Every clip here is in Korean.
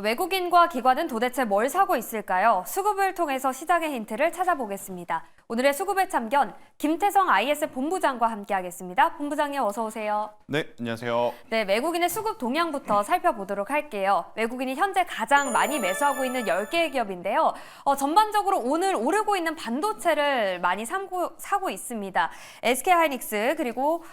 외국인과 기관은 도대체 뭘 사고 있을까요? 수급을 통해서 시장의 힌트를 찾아보겠습니다. 오늘의 수급의 참견, 김태성 IS 본부장과 함께하겠습니다. 본부장님 어서 오세요. 네, 안녕하세요. 네, 외국인의 수급 동향부터 살펴보도록 할게요. 외국인이 현재 가장 많이 매수하고 있는 10개의 기업인데요. 전반적으로 오늘 오르고 있는 반도체를 많이 사고 있습니다. SK하이닉스 그리고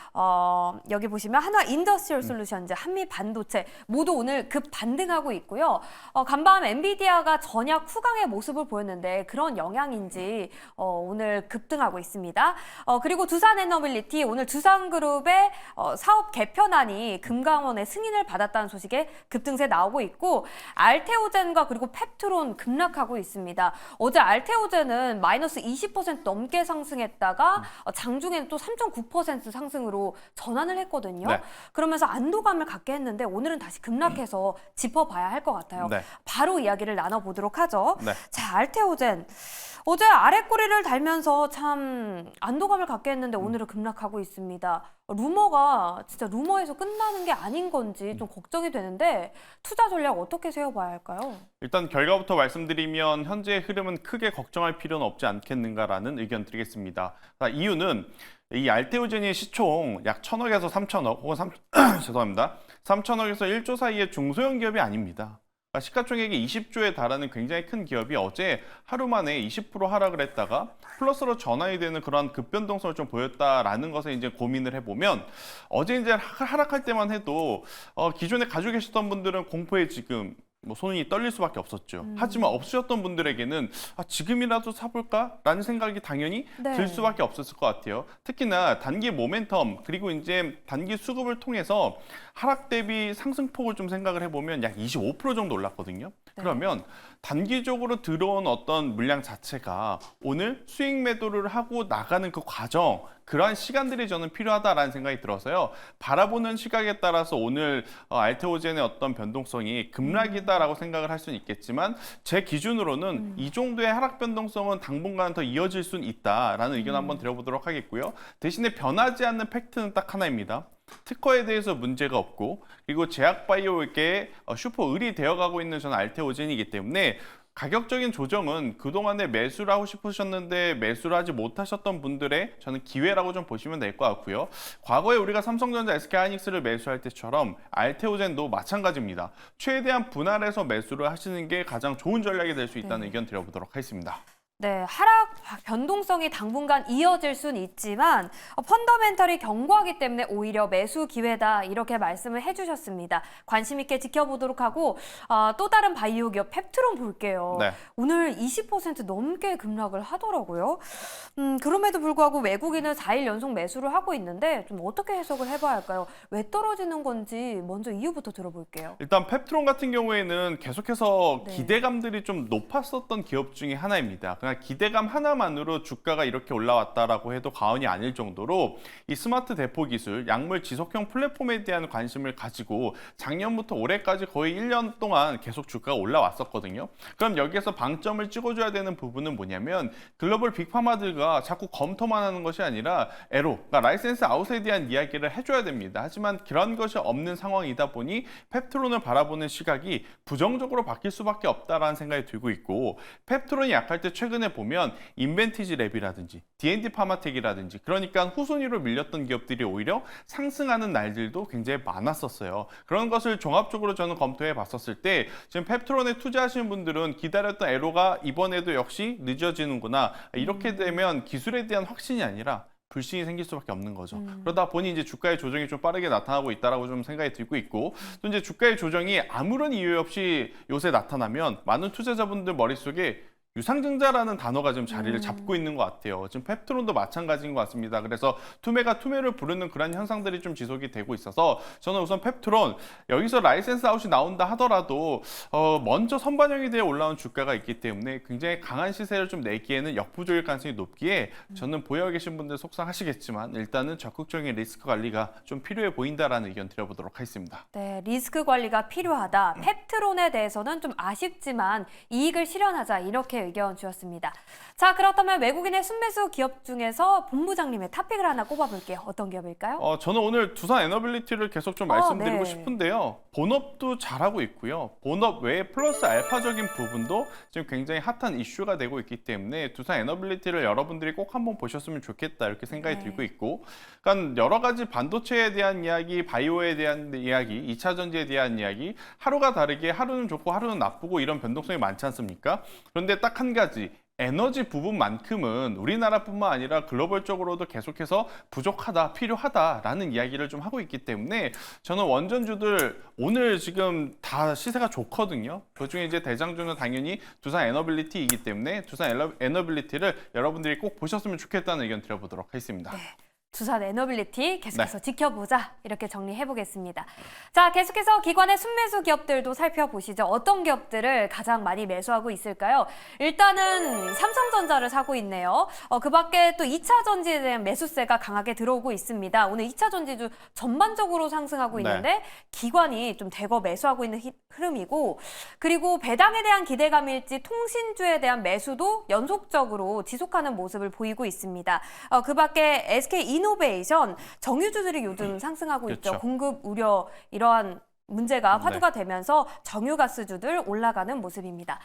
여기 보시면 한화 인더스트리얼 솔루션즈, 한미 반도체 모두 오늘 급 반등하고 있고요. 간밤 엔비디아가 전약 후강의 모습을 보였는데 그런 영향인지 오늘 급등하고 있습니다. 그리고 두산에너빌리티 오늘 두산그룹의 사업 개편안이 금감원의 승인을 받았다는 소식에 급등세 나오고 있고 알테오젠과 그리고 펩트론 급락하고 있습니다. 어제 알테오젠은 마이너스 20% 넘게 상승했다가 장중에는 또 3.9% 상승으로 전환을 했거든요. 네. 그러면서 안도감을 갖게 했는데 오늘은 다시 급락해서 짚어봐야 할 것 같아요. 네. 바로 이야기를 나눠보도록 하죠. 네. 자, 알테오젠. 어제 아랫꼬리를 달면서 참 안도감을 갖게 했는데 오늘은 급락하고 있습니다. 루머가 진짜 루머에서 끝나는 게 아닌 건지 좀 걱정이 되는데 투자 전략 어떻게 세워봐야 할까요? 일단 결과부터 말씀드리면 현재의 흐름은 크게 걱정할 필요는 없지 않겠는가라는 의견 드리겠습니다. 이유는 이 알테오젠의 시총 약 1,000억에서 3,000억 혹은 죄송합니다. 3,000억에서 1조 사이의 중소형 기업이 아닙니다. 시가총액이 20조에 달하는 굉장히 큰 기업이 어제 하루 만에 20% 하락을 했다가 플러스로 전환이 되는 그러한 급변동성을 좀 보였다라는 것에 이제 고민을 해보면 어제 이제 하락할 때만 해도 기존에 가지고 계셨던 분들은 공포에 지금 손이 떨릴 수밖에 없었죠. 하지만 없으셨던 분들에게는 지금이라도 사볼까라는 생각이 당연히 들 수밖에 없었을 것 같아요. 특히나 단기 모멘텀 그리고 이제 단기 수급을 통해서 하락 대비 상승폭을 좀 생각을 해보면 약 25% 정도 올랐거든요. 그러면 단기적으로 들어온 어떤 물량 자체가 오늘 수익 매도를 하고 나가는 그 과정, 그러한 시간들이 저는 필요하다라는 생각이 들어서요. 바라보는 시각에 따라서 오늘 알테오젠의 어떤 변동성이 급락이다라고 생각을 할 수는 있겠지만 제 기준으로는 이 정도의 하락 변동성은 당분간 더 이어질 수는 있다라는 의견 한번 드려보도록 하겠고요. 대신에 변하지 않는 팩트는 딱 하나입니다. 특허에 대해서 문제가 없고 그리고 제약바이오계의 슈퍼을이 되어가고 있는 저는 알테오젠이기 때문에 가격적인 조정은 그동안에 매수를 하고 싶으셨는데 매수를 하지 못하셨던 분들의 저는 기회라고 좀 보시면 될 것 같고요. 과거에 우리가 삼성전자, SK하이닉스를 매수할 때처럼 알테오젠도 마찬가지입니다. 최대한 분할해서 매수를 하시는 게 가장 좋은 전략이 될 수 있다는 의견 드려보도록 하겠습니다. 네, 하락 변동성이 당분간 이어질 수는 있지만 펀더멘털이 견고하기 때문에 오히려 매수 기회다 이렇게 말씀을 해주셨습니다. 관심 있게 지켜보도록 하고 또 다른 바이오 기업 펩트론 볼게요. 네. 오늘 20% 넘게 급락을 하더라고요. 그럼에도 불구하고 외국인은 4일 연속 매수를 하고 있는데 좀 어떻게 해석을 해봐야 할까요? 왜 떨어지는 건지 먼저 이유부터 들어볼게요. 일단 펩트론 같은 경우에는 계속해서 네. 기대감들이 좀 높았었던 기업 중에 하나입니다. 그냥 기대감 하나만으로 주가가 이렇게 올라왔다라고 해도 과언이 아닐 정도로 이 스마트 대포 기술, 약물 지속형 플랫폼에 대한 관심을 가지고 작년부터 올해까지 거의 1년 동안 계속 주가가 올라왔었거든요. 그럼 여기에서 방점을 찍어줘야 되는 부분은 뭐냐면 글로벌 빅파마들과 자꾸 검토만 하는 것이 아니라 에로, 그러니까 라이센스 아웃에 대한 이야기를 해줘야 됩니다. 하지만 그런 것이 없는 상황이다 보니 펩트론을 바라보는 시각이 부정적으로 바뀔 수밖에 없다라는 생각이 들고 있고 펩트론이 약할 때 최근에 보면 인벤티지 랩이라든지 D&D 파마텍이라든지 그러니까 후순위로 밀렸던 기업들이 오히려 상승하는 날들도 굉장히 많았었어요. 그런 것을 종합적으로 저는 검토해 봤었을 때 지금 펩트론에 투자하시는 분들은 기다렸던 에로가 이번에도 역시 늦어지는구나 이렇게 되면 기술에 대한 확신이 아니라 불신이 생길 수밖에 없는 거죠. 그러다 보니 이제 주가의 조정이 좀 빠르게 나타나고 있다라고 좀 생각이 들고 있고 또 이제 주가의 조정이 아무런 이유 없이 요새 나타나면 많은 투자자분들 머릿속에 유상증자라는 단어가 지금 자리를 잡고 있는 것 같아요. 지금 펩트론도 마찬가지인 것 같습니다. 그래서 투매가 투매를 부르는 그런 현상들이 좀 지속이 되고 있어서 저는 우선 펩트론 여기서 라이센스 아웃이 나온다 하더라도 먼저 선반영이 되어 올라온 주가가 있기 때문에 굉장히 강한 시세를 좀 내기에는 역부족일 가능성이 높기에 저는 보여 계신 분들 속상하시겠지만 일단은 적극적인 리스크 관리가 좀 필요해 보인다라는 의견 드려보도록 하겠습니다. 네, 리스크 관리가 필요하다. 펩트론에 대해서는 좀 아쉽지만 이익을 실현하자 이렇게 의견 주셨습니다. 자, 그렇다면 외국인의 순매수 기업 중에서 본부장님의 탑픽을 하나 꼽아볼게요. 어떤 기업일까요? 저는 오늘 두산 에너빌리티를 계속 좀 말씀드리고 네. 싶은데요. 본업도 잘하고 있고요. 본업 외에 플러스 알파적인 부분도 지금 굉장히 핫한 이슈가 되고 있기 때문에 두산 에너빌리티를 여러분들이 꼭 한번 보셨으면 좋겠다 이렇게 생각이 네. 들고 있고, 그러니까 여러 가지 반도체에 대한 이야기, 바이오에 대한 이야기, 2차 전지에 대한 이야기, 하루가 다르게 하루는 좋고 하루는 나쁘고 이런 변동성이 많지 않습니까? 그런데 딱 한 가지, 에너지 부분만큼은 우리나라뿐만 아니라 글로벌적으로도 계속해서 부족하다, 필요하다라는 이야기를 좀 하고 있기 때문에 저는 원전주들 오늘 지금 다 시세가 좋거든요. 그중에 이제 대장주는 당연히 두산 에너빌리티이기 때문에 두산 에너빌리티를 여러분들이 꼭 보셨으면 좋겠다는 의견 드려보도록 하겠습니다. 네. 두산 에너빌리티 계속해서 지켜보자 이렇게 정리해보겠습니다. 자, 계속해서 기관의 순매수 기업들도 살펴보시죠. 어떤 기업들을 가장 많이 매수하고 있을까요? 일단은 삼성전자를 사고 있네요. 그 밖에 또 2차 전지에 대한 매수세가 강하게 들어오고 있습니다. 오늘 2차 전지주 전반적으로 상승하고 있는데 기관이 좀 대거 매수하고 있는 흐름이고, 그리고 배당에 대한 기대감일지 통신주에 대한 매수도 연속적으로 지속하는 모습을 보이고 있습니다. 그 밖에 SK 이노베이션, 정유주들이 요즘 상승하고 있죠. 그렇죠. 공급 우려 이러한 문제가 화두가 되면서 정유가스주들 올라가는 모습입니다.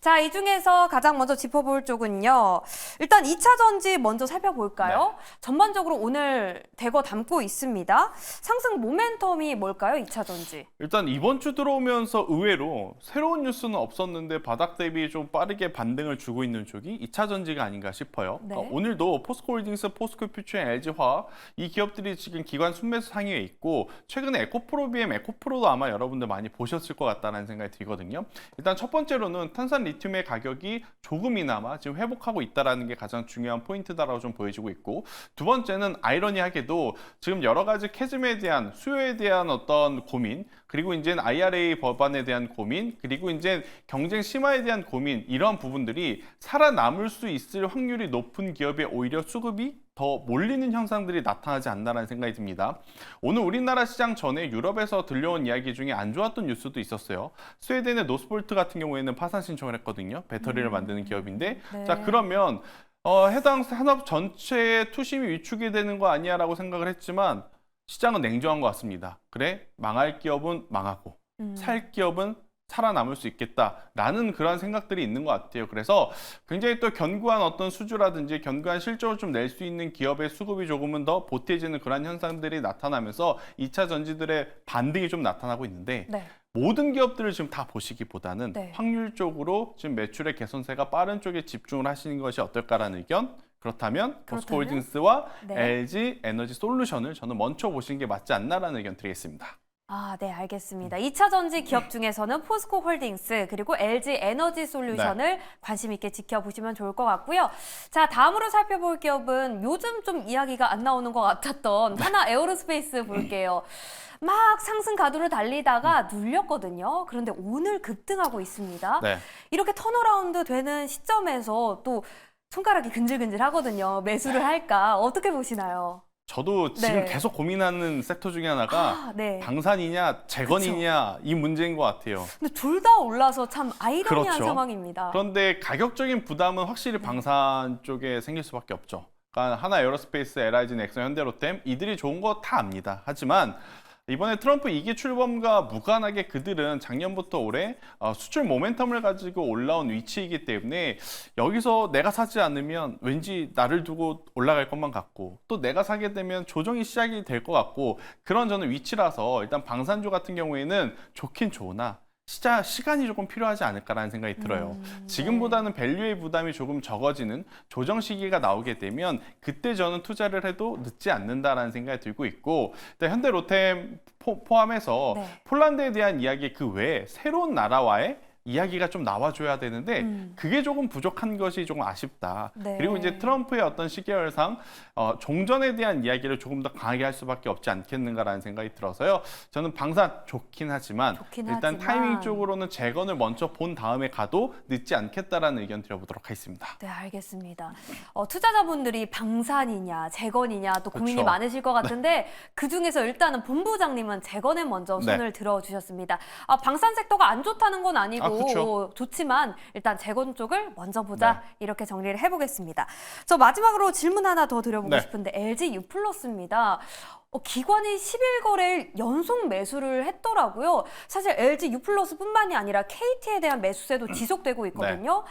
자, 이 중에서 가장 먼저 짚어볼 쪽은요. 일단 2차 전지 먼저 살펴볼까요? 전반적으로 오늘 대거 담고 있습니다. 상승 모멘텀이 뭘까요? 2차 전지. 일단 이번 주 들어오면서 의외로 새로운 뉴스는 없었는데 바닥 대비 좀 빠르게 반등을 주고 있는 쪽이 2차 전지가 아닌가 싶어요. 네. 오늘도 포스코홀딩스, 포스코퓨처, LG화학 이 기업들이 지금 기관 순매수 상위에 있고, 최근에 에코프로비엠, 에코프로도 아마 여러분들 많이 보셨을 것 같다는 생각이 들거든요. 일단 첫 번째로는 탄산 리튬의 가격이 조금이나마 지금 회복하고 있다는 게 가장 중요한 포인트다라고 좀 보여지고 있고, 두 번째는 아이러니하게도 지금 여러 가지 캐즘에 대한 수요에 대한 어떤 고민, 그리고 이제 IRA 법안에 대한 고민, 그리고 이제 경쟁 심화에 대한 고민, 이러한 부분들이 살아남을 수 있을 확률이 높은 기업에 오히려 수급이 더 몰리는 현상들이 나타나지 않나라는 생각이 듭니다. 오늘 우리나라 시장 전에 유럽에서 들려온 이야기 중에 안 좋았던 뉴스도 있었어요. 스웨덴의 노스볼트 같은 경우에는 파산 신청을 했거든요. 배터리를 만드는 기업인데, 네. 자, 그러면 해당 산업 전체의 투심이 위축이 되는 거 아니야 라고 생각을 했지만 시장은 냉정한 것 같습니다. 그래, 망할 기업은 망하고 살 기업은 살아남을 수 있겠다라는 그런 생각들이 있는 것 같아요. 그래서 굉장히 또 견고한 어떤 수주라든지 견고한 실적을 좀 낼 수 있는 기업의 수급이 조금은 더 보태지는 그런 현상들이 나타나면서 2차 전지들의 반등이 좀 나타나고 있는데, 네. 모든 기업들을 지금 다 보시기보다는 네. 확률적으로 지금 매출의 개선세가 빠른 쪽에 집중을 하시는 것이 어떨까라는 의견. 그렇다면 포스코홀딩스와 네. LG 에너지 솔루션을 저는 먼저 보시는 게 맞지 않나라는 의견 드리겠습니다. 아, 네, 알겠습니다. 2차 전지 기업 중에서는 포스코홀딩스 그리고 LG 에너지 솔루션을 관심 있게 지켜보시면 좋을 것 같고요. 자, 다음으로 살펴볼 기업은 요즘 좀 이야기가 안 나오는 것 같았던 하나 에어로스페이스 볼게요. 막 상승 가도를 달리다가 눌렸거든요. 그런데 오늘 급등하고 있습니다. 네. 이렇게 턴어라운드 되는 시점에서 또 손가락이 근질근질 하거든요. 매수를 할까? 어떻게 보시나요? 저도 지금 네. 계속 고민하는 섹터 중에 하나가 네. 방산이냐 재건이냐 이 문제인 것 같아요. 근데 둘 다 올라서 참 아이러니한 그렇죠. 상황입니다. 그런데 가격적인 부담은 확실히 방산 쪽에 생길 수밖에 없죠. 그러니까 하나 에어로스페이스, LIG, 넥슨, 현대로템 이들이 좋은 거 다 압니다. 하지만 이번에 트럼프 2기 출범과 무관하게 그들은 작년부터 올해 수출 모멘텀을 가지고 올라온 위치이기 때문에 여기서 내가 사지 않으면 왠지 나를 두고 올라갈 것만 같고, 또 내가 사게 되면 조정이 시작이 될 것 같고, 그런 저는 위치라서 일단 방산주 같은 경우에는 좋긴 좋으나 시간이 조금 필요하지 않을까라는 생각이 들어요. 지금보다는 밸류의 부담이 조금 적어지는 조정 시기가 나오게 되면 그때 저는 투자를 해도 늦지 않는다라는 생각이 들고 있고, 현대로템 포함해서 네. 폴란드에 대한 이야기 그 외에 새로운 나라와의 이야기가 좀 나와줘야 되는데 그게 조금 부족한 것이 조금 아쉽다. 네. 그리고 이제 트럼프의 어떤 시계열상 종전에 대한 이야기를 조금 더 강하게 할 수밖에 없지 않겠는가라는 생각이 들어서요. 저는 방산 좋긴 하지만 일단 타이밍 쪽으로는 재건을 먼저 본 다음에 가도 늦지 않겠다라는 의견 드려보도록 하겠습니다. 네, 알겠습니다. 투자자분들이 방산이냐 재건이냐 또 고민이 그렇죠. 많으실 것 같은데 그중에서 일단은 본부장님은 재건에 먼저 손을 들어주셨습니다. 방산 섹터가 안 좋다는 건 아니고요. 그쵸. 좋지만 일단 재건 쪽을 먼저 보자. 네. 이렇게 정리를 해보겠습니다. 저 마지막으로 질문 하나 더 드려보고 네. 싶은데 LG U+입니다. 기관이 10일 거래일 연속 매수를 했더라고요. 사실 LG U+뿐만이 아니라 KT에 대한 매수세도 지속되고 있거든요.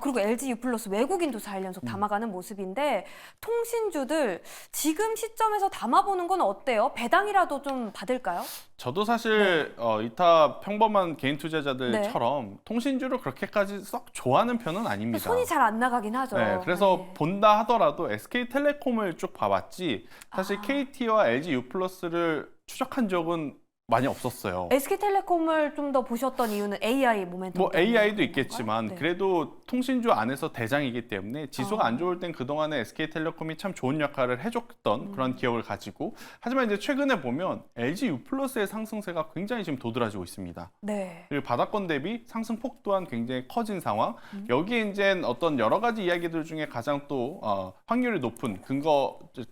그리고 LG U+ 외국인도 4일 연속 담아가는 모습인데 통신주들 지금 시점에서 담아보는 건 어때요? 배당이라도 좀 받을까요? 저도 사실 이타 평범한 개인 투자자들처럼 통신주를 그렇게까지 썩 좋아하는 편은 아닙니다. 손이 잘 안 나가긴 하죠. 네, 그래서 네. 본다 하더라도 SK텔레콤을 쭉 봐봤지 사실 KT와 LG U+를 추적한 적은 많이 없었어요. SK텔레콤을 좀 더 보셨던 이유는 AI 모멘텀 뭐 때문에 AI도 그런 있겠지만 건가요? 네. 그래도 통신주 안에서 대장이기 때문에 지수가 안 좋을 땐 그동안에 SK텔레콤이 참 좋은 역할을 해줬던 그런 기업을 가지고 하지만 이제 최근에 보면 LG U+의 상승세가 굉장히 지금 도드라지고 있습니다. 네. 그리고 바닥권 대비 상승폭 또한 굉장히 커진 상황. 여기에 이제 어떤 여러 가지 이야기들 중에 가장 또 확률이 높은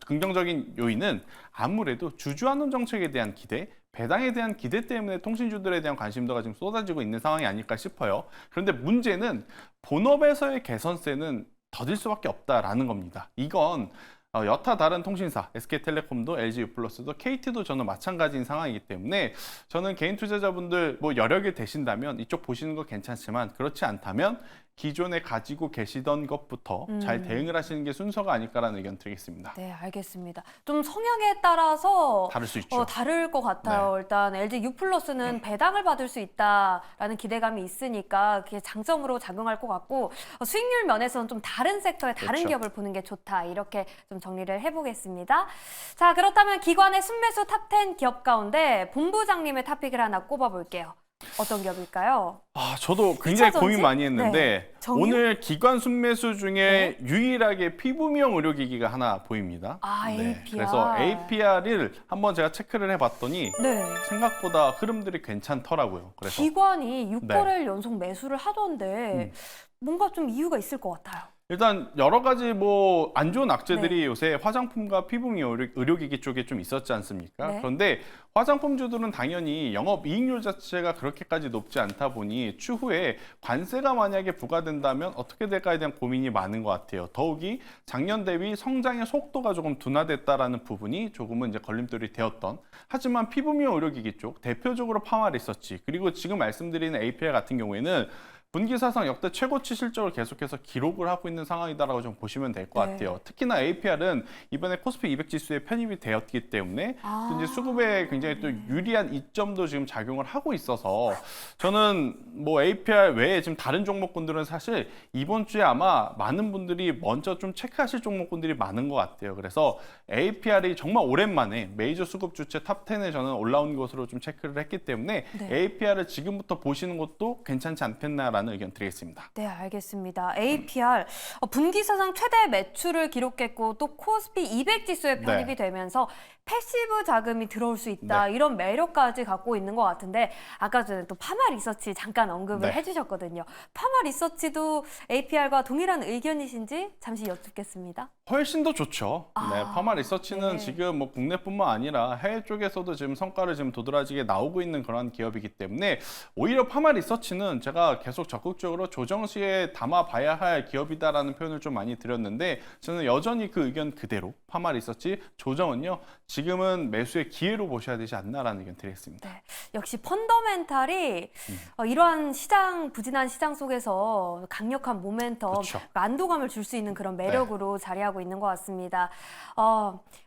긍정적인 요인은 아무래도 주주환원 정책에 대한 기대, 배당에 대한 기대 때문에 통신주들에 대한 관심도가 지금 쏟아지고 있는 상황이 아닐까 싶어요. 그런데 문제는 본업에서의 개선세는 더딜 수밖에 없다라는 겁니다. 이건 여타 다른 통신사, SK텔레콤도, LG U+도, KT도 저는 마찬가지인 상황이기 때문에 저는 개인 투자자분들 뭐 여력이 되신다면 이쪽 보시는 거 괜찮지만 그렇지 않다면 기존에 가지고 계시던 것부터 잘 대응을 하시는 게 순서가 아닐까라는 의견 드리겠습니다. 네, 알겠습니다. 좀 성향에 따라서 다를 수 있죠. 다를 것 같아요. 일단 LG U+는 배당을 받을 수 있다라는 기대감이 있으니까 그게 장점으로 작용할 것 같고 수익률 면에서는 좀 다른 섹터의 다른 그렇죠. 기업을 보는 게 좋다. 이렇게 좀 정리를 해보겠습니다. 자, 그렇다면 기관의 순매수 탑10 기업 가운데 본부장님의 탑픽을 하나 꼽아볼게요. 어떤 기업일까요? 저도 굉장히 이차전지? 고민 많이 했는데 네. 정유? 오늘 기관 순매수 중에 유일하게 피부미용 의료기기가 하나 보입니다. APR. 그래서 APR을 한번 제가 체크를 해봤더니 네. 생각보다 흐름들이 괜찮더라고요. 그래서 기관이 6거래일 연속 매수를 하던데 뭔가 좀 이유가 있을 것 같아요. 일단 여러 가지 뭐 안 좋은 악재들이 네. 요새 화장품과 피부미 의료기기 쪽에 좀 있었지 않습니까? 네. 그런데 화장품주들은 당연히 영업 이익률 자체가 그렇게까지 높지 않다 보니 추후에 관세가 만약에 부과된다면 어떻게 될까에 대한 고민이 많은 것 같아요. 더욱이 작년 대비 성장의 속도가 조금 둔화됐다라는 부분이 조금은 이제 걸림돌이 되었던. 하지만 피부미 의료기기 쪽 대표적으로 파마 리서치 그리고 지금 말씀드리는 APR 같은 경우에는 분기 사상 역대 최고치 실적을 계속해서 기록을 하고 있는 상황이다라고 좀 보시면 될 것 네. 같아요. 특히나 APR은 이번에 코스피 200 지수에 편입이 되었기 때문에 또 이제 수급에 굉장히 또 유리한 이점도 지금 작용을 하고 있어서 저는 뭐 APR 외에 지금 다른 종목군들은 사실 이번 주에 아마 많은 분들이 먼저 좀 체크하실 종목군들이 많은 것 같아요. 그래서 APR이 정말 오랜만에 메이저 수급 주체 탑10에 저는 올라온 것으로 좀 체크를 했기 때문에 네. APR을 지금부터 보시는 것도 괜찮지 않겠나라는 의견 드리겠습니다. 네, 알겠습니다. APR 분기 사상 최대 매출을 기록했고 또 코스피 200 지수에 편입이 되면서 패시브 자금이 들어올 수 있다. 이런 매력까지 갖고 있는 것 같은데 아까 전에 또 파마 리서치 잠깐 언급을 해주셨거든요. 파마 리서치도 APR과 동일한 의견이신지 잠시 여쭙겠습니다. 훨씬 더 좋죠. 파마 리서치는 네. 지금 뭐 국내뿐만 아니라 해외 쪽에서도 지금 성과를 지금 도드라지게 나오고 있는 그런 기업이기 때문에 오히려 파마 리서치는 제가 계속 적극적으로 조정 시에 담아봐야 할 기업이다라는 표현을 좀 많이 드렸는데 저는 여전히 그 의견 그대로 파마 리서치 조정은요 지금은 매수의 기회로 보셔야 되지 않나라는 의견 드리겠습니다. 네, 역시 펀더멘탈이 이러한 부진한 시장 속에서 강력한 모멘텀, 그렇죠. 안도감을 줄 수 있는 그런 매력으로 자리하고 있는 것 같습니다.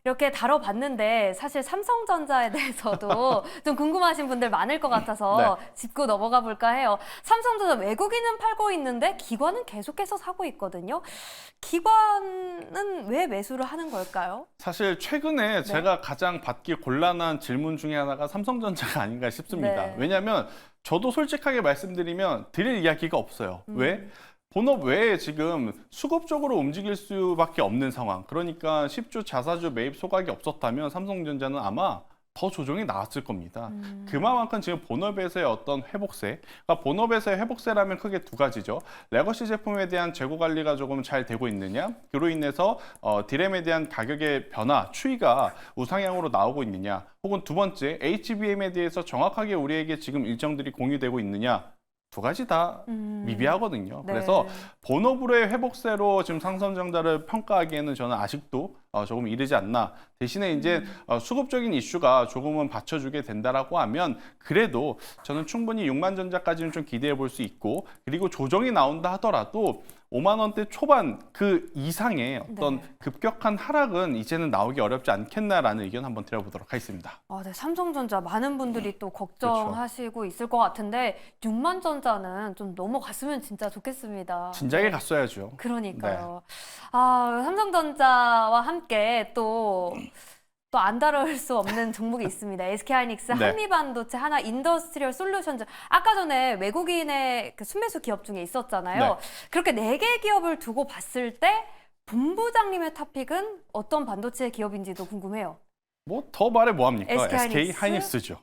이렇게 다뤄봤는데 사실 삼성전자에 대해서도 좀 궁금하신 분들 많을 것 같아서 짚고 넘어가 볼까 해요. 삼성전자 외국인은 팔고 있는데 기관은 계속해서 사고 있거든요. 기관은 왜 매수를 하는 걸까요? 사실 최근에 제가 가장 받기 곤란한 질문 중에 하나가 삼성전자가 아닌가 싶습니다. 네. 왜냐하면 저도 솔직하게 말씀드리면 드릴 이야기가 없어요. 왜? 본업 외에 지금 수급적으로 움직일 수밖에 없는 상황. 그러니까 10주 자사주 매입 소각이 없었다면 삼성전자는 아마 더 조정이 나왔을 겁니다. 그만큼 지금 본업에서의 어떤 회복세, 그러니까 본업에서의 회복세라면 크게 두 가지죠. 레거시 제품에 대한 재고 관리가 조금 잘 되고 있느냐, 그로 인해서 디램에 대한 가격의 변화, 추이가 우상향으로 나오고 있느냐, 혹은 두 번째 HBM에 대해서 정확하게 우리에게 지금 일정들이 공유되고 있느냐, 두 가지 다 미비하거든요. 네. 그래서 본업으로의 회복세로 지금 상선전자를 평가하기에는 저는 아직도 조금 이르지 않나. 대신에 이제 수급적인 이슈가 조금은 받쳐주게 된다라고 하면 그래도 저는 충분히 6만 전자까지는 좀 기대해 볼 수 있고, 그리고 조정이 나온다 하더라도 5만 원대 초반 그 이상의 어떤 네. 급격한 하락은 이제는 나오기 어렵지 않겠나라는 의견 한번 드려보도록 하겠습니다. 네, 삼성전자 많은 분들이 또 걱정하시고 있을 것 같은데 6만 전자는 좀 넘어갔으면 진짜 좋겠습니다. 진작에 갔어야죠. 그러니까요. 삼성전자와 함께 또 안 다룰 수 없는 종목이 있습니다. SK하이닉스, 네. 한미반도체, 하나 인더스트리얼 솔루션즈. 아까 전에 외국인의 그 순매수 기업 중에 있었잖아요. 네. 그렇게 4개 기업을 두고 봤을 때 본부장님의 탑픽은 어떤 반도체 기업인지도 궁금해요. 뭐 더 말해 뭐합니까? SK SK 하이닉스죠.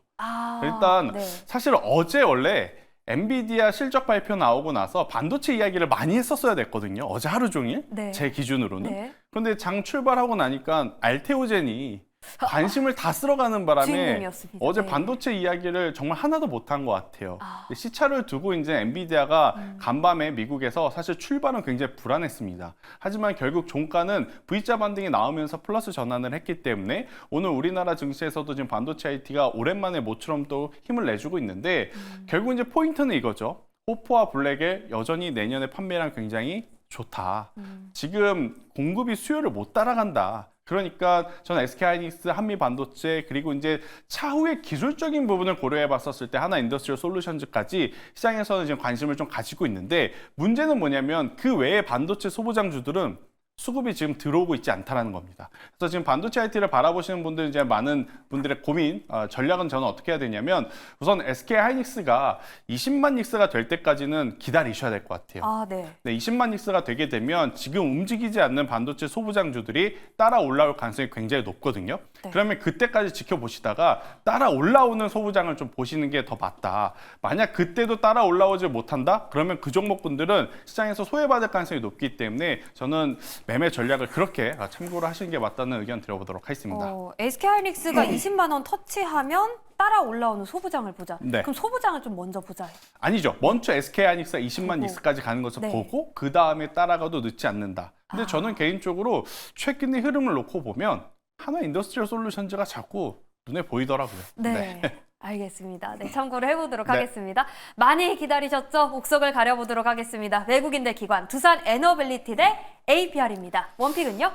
일단 네. 사실 어제 원래 엔비디아 실적 발표 나오고 나서 반도체 이야기를 많이 했었어야 됐거든요. 어제 하루 종일 네. 제 기준으로는. 네. 그런데 장 출발하고 나니까 알테오젠이 관심을 다 쓸어가는 바람에 주인공이었습니다. 어제 네. 반도체 이야기를 정말 하나도 못한 것 같아요. 아. 시차를 두고 이제 엔비디아가 간밤에 미국에서 사실 출발은 굉장히 불안했습니다. 하지만 결국 종가는 V자 반등이 나오면서 플러스 전환을 했기 때문에 오늘 우리나라 증시에서도 지금 반도체 IT가 오랜만에 모처럼 또 힘을 내주고 있는데 결국 이제 포인트는 이거죠. 호프와 블랙의 여전히 내년에 판매량 굉장히 좋다. 지금 공급이 수요를 못 따라간다. 그러니까 저는 SK하이닉스, 한미반도체 그리고 이제 차후의 기술적인 부분을 고려해 봤었을 때 하나 인더스트리얼 솔루션즈까지 시장에서는 지금 관심을 좀 가지고 있는데 문제는 뭐냐면 그 외의 반도체 소부장주들은 수급이 지금 들어오고 있지 않다라는 겁니다. 그래서 지금 반도체 IT를 바라보시는 분들 이제 많은 분들의 고민, 전략은 저는 어떻게 해야 되냐면 우선 SK 하이닉스가 20만 닉스가 될 때까지는 기다리셔야 될 것 같아요. 네. 네, 20만 닉스가 되게 되면 지금 움직이지 않는 반도체 소부장주들이 따라 올라올 가능성이 굉장히 높거든요. 네. 그러면 그때까지 지켜보시다가 따라 올라오는 소부장을 좀 보시는 게 더 맞다. 만약 그때도 따라 올라오지 못한다? 그러면 그 종목분들은 시장에서 소외받을 가능성이 높기 때문에 저는 매매 전략을 그렇게 참고를 하시는 게 맞다는 의견 드려보도록 하겠습니다. SK하이닉스가 20만 원 터치하면 따라 올라오는 소부장을 보자. 네. 그럼 소부장을 좀 먼저 보자. 아니죠. 먼저 SK하이닉스가 20만 보고. 닉스까지 가는 것을 네. 보고 그 다음에 따라가도 늦지 않는다. 근데 저는 개인적으로 최근의 흐름을 놓고 보면 하나 인더스트리얼 솔루션즈가 자꾸 눈에 보이더라고요. 네. 알겠습니다. 네, 참고를 해보도록 네. 하겠습니다. 많이 기다리셨죠? 옥석을 가려보도록 하겠습니다. 외국인들 기관 두산 에너빌리티 대 APR입니다. 원픽은요?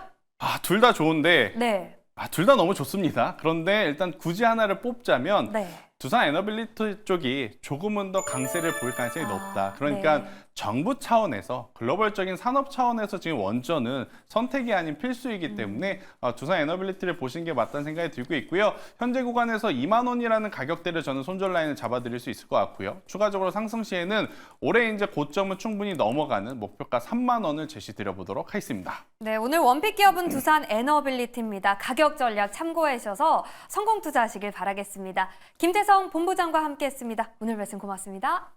둘 다 좋은데 네. 둘 다 너무 좋습니다. 그런데 일단 굳이 하나를 뽑자면 네. 두산 에너빌리티 쪽이 조금은 더 강세를 보일 가능성이 높다. 그러니까 네. 정부 차원에서 글로벌적인 산업 차원에서 지금 원전은 선택이 아닌 필수이기 때문에 두산 에너빌리티를 보시는 게 맞다는 생각이 들고 있고요. 현재 구간에서 2만 원이라는 가격대를 저는 손절 라인을 잡아드릴 수 있을 것 같고요. 추가적으로 상승 시에는 올해 이제 고점은 충분히 넘어가는 목표가 3만 원을 제시드려 보도록 하겠습니다. 네, 오늘 원픽 기업은 두산 에너빌리티입니다. 가격 전략 참고해 주셔서 성공 투자하시길 바라겠습니다. 김태성 본부장과 함께했습니다. 오늘 말씀 고맙습니다.